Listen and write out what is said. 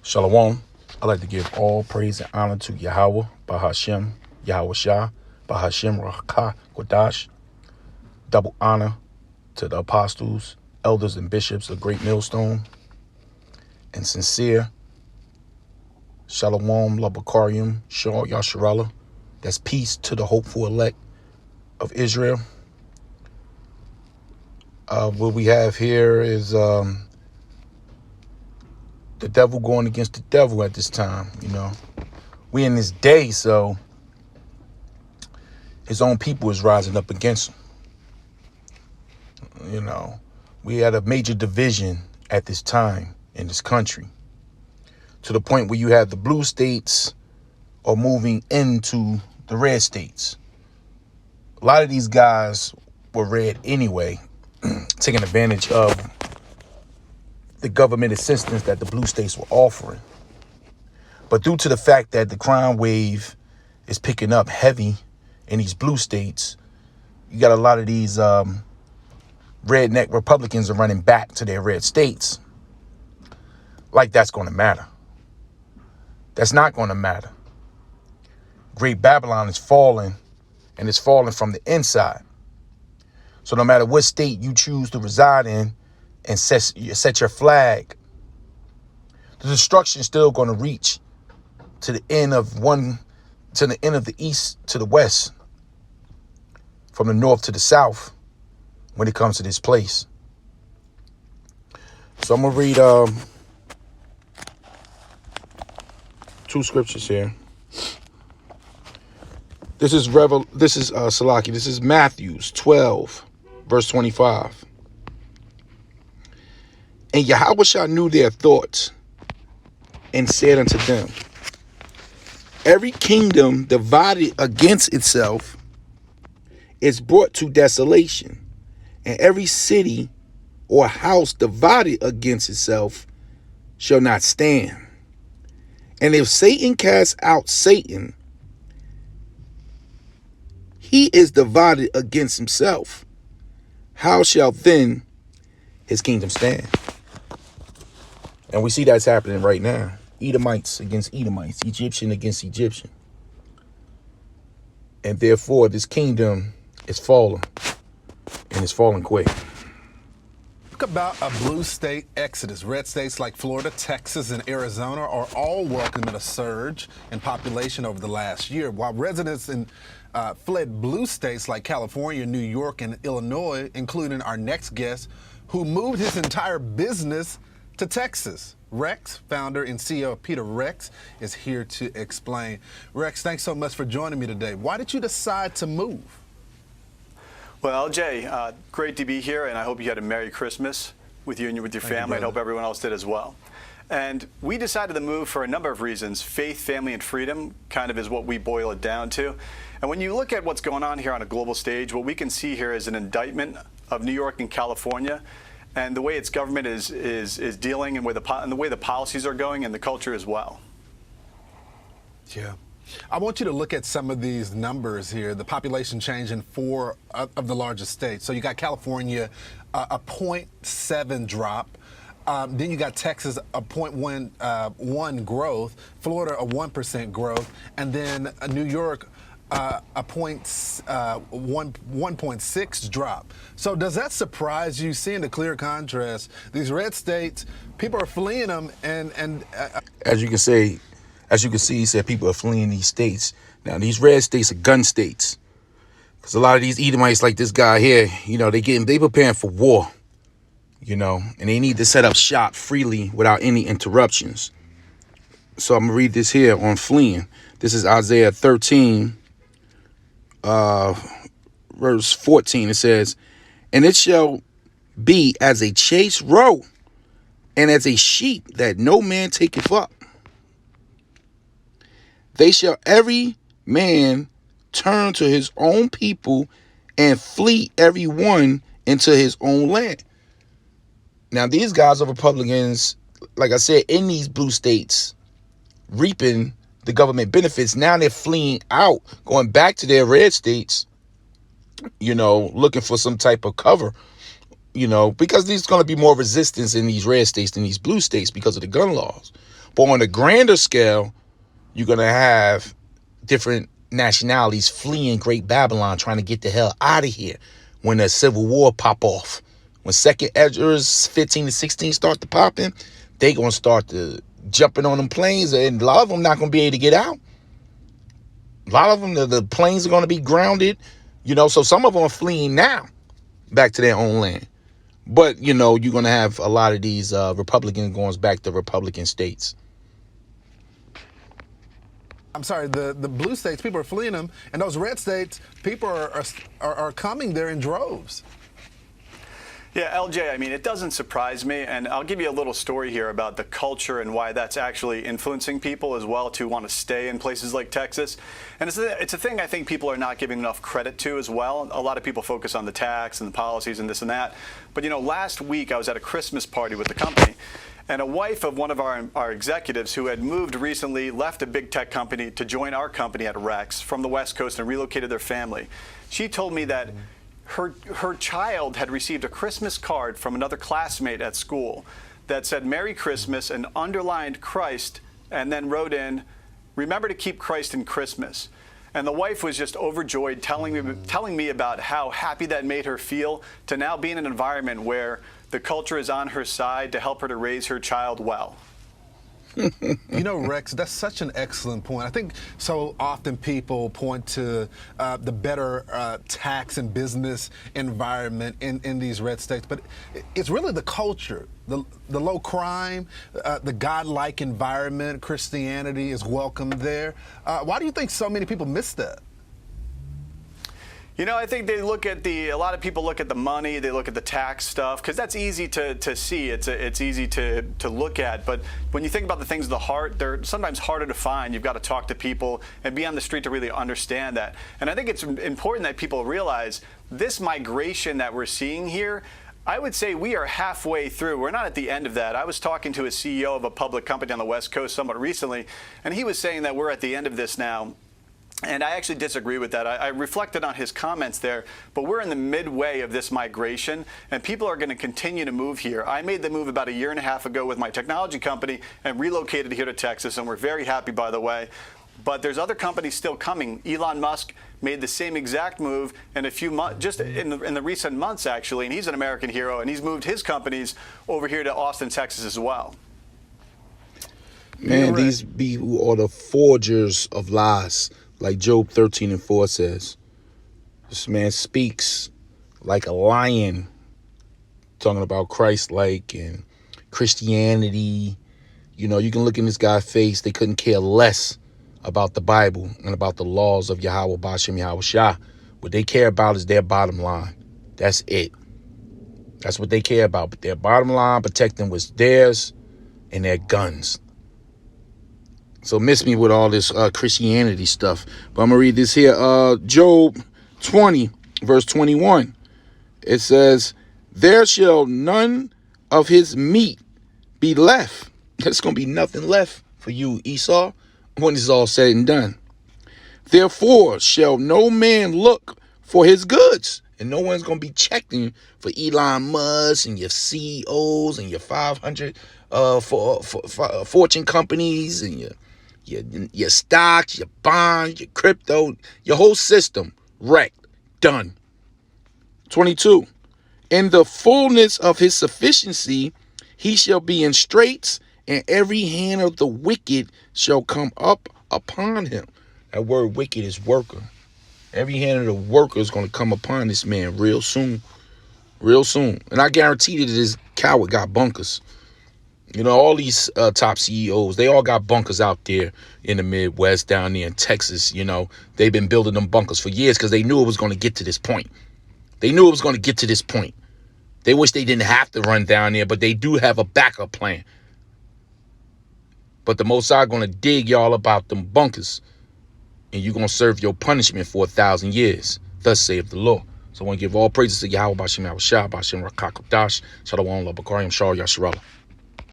Shalom. I'd like to give all praise and honor to Yahweh, Bahashem, Yahweh Shah, Bahashem Rakah Kodash. Double honor to the apostles, elders, and bishops of Great Millstone. And sincere Shalom Labakarium, Shah Yasharallah. That's peace to the hopeful elect of Israel. What we have here is the devil going against the devil at this time. We in this day, so his own people is rising up against him. We had a major division at this time in this country, to the point where you have the blue states are moving into the red states. A lot of these guys were red anyway, taking advantage of the government assistance that the blue states were offering. But due to the fact that the crime wave is picking up heavy in these blue states, you got a lot of these redneck Republicans are running back to their red states. Like that's going to matter. That's not going to matter. Great Babylon is falling, and it's falling from the inside. So no matter what state you choose to reside in and set your flag, the destruction is still going to reach to the end of the east to the west, from the north to the south, when it comes to this place. So I'm gonna read two scriptures here. This is Salaki. This is Matthews 12, verse 25. And Yahweh knew their thoughts, and said unto them, every kingdom divided against itself is brought to desolation, and every city or house divided against itself shall not stand. And if Satan casts out Satan, he is divided against himself. How shall then his kingdom stand? And we see that's happening right now. Edomites against Edomites, Egyptian against Egyptian. And therefore this kingdom is falling, and it's falling quick. Talk about a blue state exodus. Red states like Florida, Texas, and Arizona are all welcoming a surge in population over the last year, while residents in fled blue states like California, New York, and Illinois, including our next guest, who moved his entire business to Texas. Rex, founder and CEO of Peter Rex, is here to explain. Rex, thanks so much for joining me today. Why did you decide to move? Well, Jay, great to be here, and I hope you had a Merry Christmas with you and with your family. I hope everyone else did as well. And we decided to move for a number of reasons. Faith, family, and freedom kind of is what we boil it down to. And when you look at what's going on here on a global stage, what we can see here is an indictment of New York and California, and the way its government is dealing, and the way the policies are going, and the culture as well. Yeah. I want you to look at some of these numbers here. The population change in 4 of the largest states. So you got California, a 0.7 drop. Then you got Texas, a 0.1 growth. Florida, a 1% growth. And then New York, a 1.6 drop. So does that surprise you, seeing the clear contrast? These red states, people are fleeing them, and As you can see, he said people are fleeing these states. Now, these red states are gun states, because a lot of these Edomites, like this guy here, they preparing for war, and they need to set up shop freely without any interruptions. So I'm gonna read this here on fleeing. This is Isaiah 13, verse 14. It says, and it shall be as a chased roe, and as a sheep that no man taketh up. They shall every man turn to his own people, and flee every one into his own land. Now, these guys are Republicans, like I said, in these blue states, reaping the government benefits. Now they're fleeing out, going back to their red states, looking for some type of cover, because there's going to be more resistance in these red states than these blue states because of the gun laws. But on a grander scale, you're going to have different nationalities fleeing Great Babylon, trying to get the hell out of here when the civil war pop off. When second Ezra's 15 to 16 start to popping, they going to start to jumping on them planes, and a lot of them not going to be able to get out. A lot of them, the planes are going to be grounded, so some of them are fleeing now back to their own land. But, you're going to have a lot of these Republicans going back to Republican states. I'm sorry, the blue states, people are fleeing them, and those red states, people are coming there in droves. Yeah, LJ, I mean, it doesn't surprise me, and I'll give you a little story here about the culture and why that's actually influencing people as well to want to stay in places like Texas. And it's a thing I think people are not giving enough credit to as well. A lot of people focus on the tax and the policies and this and that. But, last week I was at a Christmas party with the company, and a wife of one of our executives who had moved recently, left a big tech company to join our company at Rex from the West Coast and relocated their family. She told me that her child had received a Christmas card from another classmate at school that said Merry Christmas and underlined Christ and then wrote in, remember to keep Christ in Christmas. And the wife was just overjoyed, telling me about how happy that made her feel to now be in an environment where the culture is on her side to help her to raise her child well. Rex, that's such an excellent point. I think so often people point to the better tax and business environment in these red states, but it's really the culture, the low crime, the God-like environment. Christianity is welcome there. Why do you think so many people miss that? I think a lot of people look at the money, they look at the tax stuff, because that's easy to see. It's easy to look at. But when you think about the things of the heart, they're sometimes harder to find. You've got to talk to people and be on the street to really understand that. And I think it's important that people realize this migration that we're seeing here, I would say we are halfway through. We're not at the end of that. I was talking to a CEO of a public company on the West Coast somewhat recently, and he was saying that we're at the end of this now. And I actually disagree with that. I reflected on his comments there, but we're in the midway of this migration, and people are going to continue to move here. I made the move about a year and a half ago with my technology company and relocated here to Texas, and we're very happy, by the way. But there's other companies still coming. Elon Musk made the same exact move in a few months, just in the recent months, actually, and he's an American hero, and he's moved his companies over here to Austin, Texas as well. Man, these people are the forgers of lies. Like Job 13:4 says, this man speaks like a lion, talking about Christ-like and Christianity. You can look in this guy's face. They couldn't care less about the Bible and about the laws of Yahweh Bashem Yahweh Shah. What they care about is their bottom line. That's it. That's what they care about. But their bottom line, protecting what's theirs and their guns. So miss me with all this Christianity stuff. But I'm going to read this here. Job 20, verse 21. It says, there shall none of his meat be left. There's going to be nothing left for you, Esau, when it's all said and done. Therefore shall no man look for his goods. And no one's going to be checking for Elon Musk and your CEOs and your 500 fortune companies and your stocks, your bonds, your crypto, your whole system wrecked, done. 22. In the fullness of his sufficiency, he shall be in straits, and every hand of the wicked shall come up upon him. That word wicked is worker. Every hand of the worker is going to come upon this man real soon. Real soon. And I guarantee that this coward got bunkers. All these top CEOs, they all got bunkers out there in the Midwest, down there in Texas. They've been building them bunkers for years because they knew it was going to get to this point. They knew it was going to get to this point. They wish they didn't have to run down there, but they do have a backup plan. But the Most High going to dig y'all about them bunkers, and you're going to serve your punishment for 1,000 years. Thus saith the Lord. So I want to give all praises to Yahweh Bashem Yahweh Shah, Bashem Rakakodash, Shalom, Labakarim, Shah Yasharallah.